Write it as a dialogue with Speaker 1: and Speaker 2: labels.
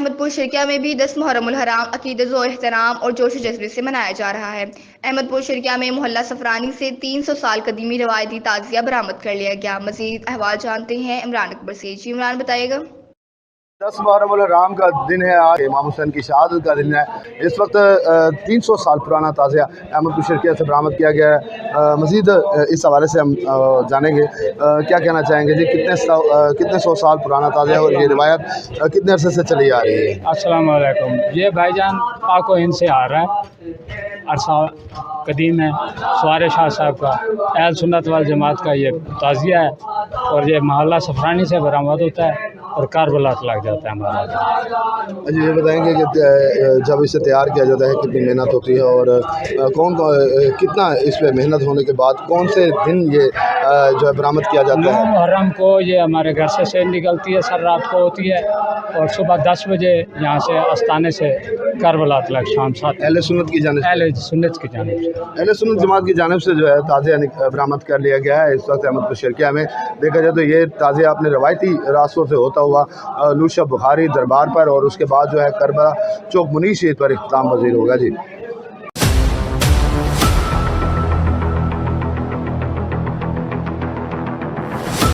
Speaker 1: احمد پور شرکیہ میں بھی 10 محرم الحرام عقیدت و احترام اور جوش و جذبے سے منایا جا رہا ہے۔ احمد پور شرکیہ میں محلہ سفرانی سے 300 سال قدیمی روایتی تعزیہ برآمد کر لیا گیا۔ مزید احوال جانتے ہیں عمران اکبر سے۔ جی عمران بتائیے گا۔
Speaker 2: 10 محرم الحرام کا دن ہے آج، امام حسین کی شہادت کا دن ہے۔ اس وقت 300 سال پرانا تعزیہ احمد پور شرکیہ سے برآمد کیا گیا ہے۔ مزید اس حوالے سے ہم جانیں گے، کیا کہنا چاہیں گے جی؟ کتنے سو سال پرانا تعزیہ اور یہ روایت کتنے عرصے سے چلی آ رہی ہے؟
Speaker 3: السلام علیکم۔ یہ بھائی جان پاک و ہند سے آ رہا ہے، عرصہ قدیم ہے۔ سوار شاہ صاحب کا اہل سنت وال جماعت کا یہ تعزیہ ہے اور یہ محلہ سفرانی سے برآمد ہوتا ہے اور کربلا لگ جاتا ہے ہمارا۔
Speaker 2: جی یہ بتائیں گے کہ جب اسے تیار کیا جاتا ہے کتنی محنت ہوتی ہے اور کتنا اس پہ محنت ہونے کے بعد کون سے دن یہ جو ہے برآمد کیا جاتا
Speaker 3: 9
Speaker 2: ہے؟
Speaker 3: محرم کو یہ ہمارے گھر سے نکلتی ہے، سر رات کو ہوتی ہے اور صبح 10 بجے یہاں سے آستانے سے کربلا تک شام 7
Speaker 2: اہل سنت کی جانب
Speaker 3: اہل سنت کی جانب سے
Speaker 2: اہل سنت جماعت کی جانب سے جو ہے تعزیہ برآمد کر لیا گیا ہے۔ اس وقت احمد پور شرکیہ میں دیکھا جائے تو یہ تعزیہ اپنے روایتی راستوں سے ہوتا ہوا لوشا بخاری دربار پر اور اس کے بعد جو ہے کربلا چوک منیر شہید پر اختتام پذیر ہوگا۔ جی